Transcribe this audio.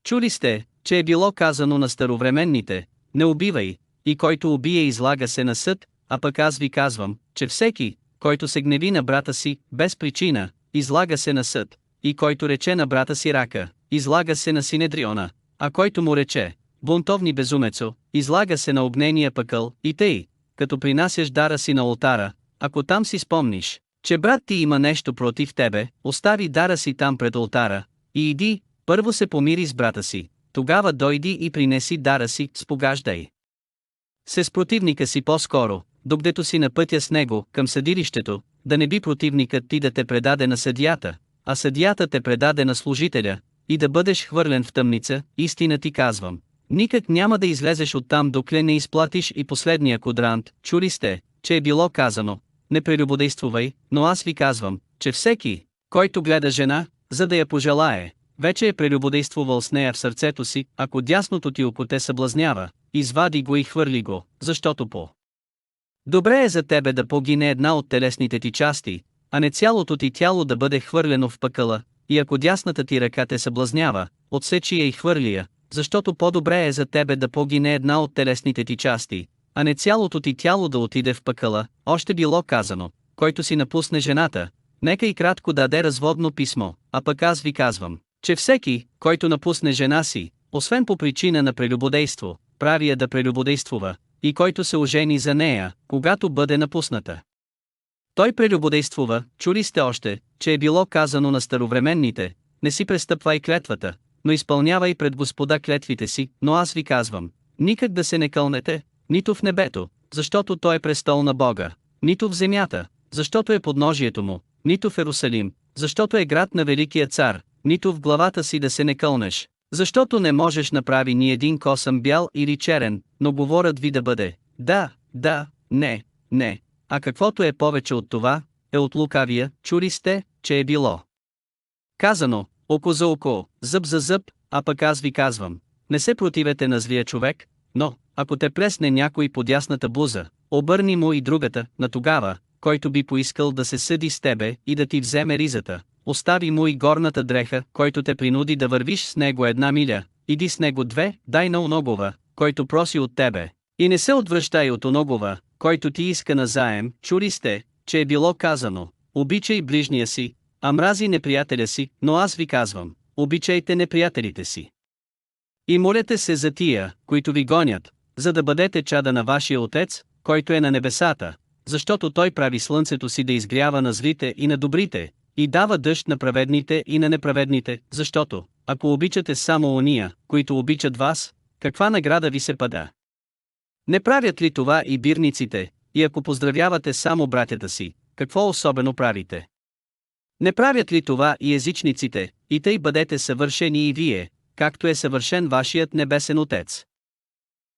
Чули сте, че е било казано на старовременните: не убивай, и който убие излага се на съд, а пък аз ви казвам, че всеки, който се гневи на брата си, без причина, излага се на съд, и който рече на брата си рака, излага се на Синедриона, а който му рече: бунтовни безумецо, излага се на огнения пъкъл, и тъй, като принасяш дара си на олтара, ако там си спомниш, че брат ти има нещо против тебе, остави дара си там пред олтара, и иди, първо се помири с брата си, тогава дойди и принеси дара си, спогаждай се с противника си по-скоро, докъдето си на пътя с него, към съдилището, да не би противникът ти да те предаде на съдията, а съдията те предаде на служителя, и да бъдеш хвърлен в тъмница. Истина ти казвам, никак няма да излезеш оттам, докле не изплатиш и последния квадрант. Чули сте, че е било казано: не прелюбодействувай, но аз ви казвам, че всеки, който гледа жена, за да я пожелае, вече е прелюбодействувал с нея в сърцето си. Ако дясното ти око те съблазнява, извади го и хвърли го, защото добре е за тебе да погине една от телесните ти части, а не цялото ти тяло да бъде хвърлено в пъкъла. И ако дясната ти ръка те съблазнява, отсечи я и хвърли я, защото по-добре е за тебе да погине една от телесните ти части, а не цялото ти тяло да отиде в пъкъла. Още било казано: който си напусне жената, нека и кратко даде разводно писмо, а пък аз ви казвам, че всеки, който напусне жена си, освен по причина на прелюбодейство, прави я да прелюбодействува, и който се ожени за нея, когато бъде напусната, той прелюбодействува. Чули сте още, че е било казано на старовременните: не си престъпвай клетвата, но изпълнявай пред Господа клетвите си. Но аз ви казвам, никак да се не кълнете, нито в небето, защото той е престол на Бога, нито в земята, защото е подножието му, нито в Ерусалим, защото е град на Великия цар, нито в главата си да се не кълнеш, защото не можеш направи ни един косъм бял или черен, но говорят ви да бъде да, да, не, не, а каквото е повече от това, е от лукавия. Чули сте, че е било казано: око за око, зъб за зъб, а пък аз ви казвам, не се противете на злия човек, но, ако те плесне някой по дясната буза, обърни му и другата. На тогава, който би поискал да се съди с тебе и да ти вземе ризата, остави му и горната дреха. Който те принуди да вървиш с него 1 миля, иди с него 2, дай на оногова, който проси от тебе, и не се отвръщай от оногова, който ти иска назаем. Чули сте, че е било казано: обичай ближния си, а мрази неприятеля си. Но аз ви казвам, обичайте неприятелите си и молете се за тия, които ви гонят, за да бъдете чада на вашия Отец, който е на небесата, защото той прави слънцето си да изгрява на злите и на добрите, и дава дъжд на праведните и на неправедните. Защото, ако обичате само ония, които обичат вас, каква награда ви се пада? Не правят ли това и бирниците? И ако поздравявате само братята си, какво особено правите? Не правят ли това и езичниците? И тъй бъдете съвършени и вие, както е съвършен вашият небесен Отец.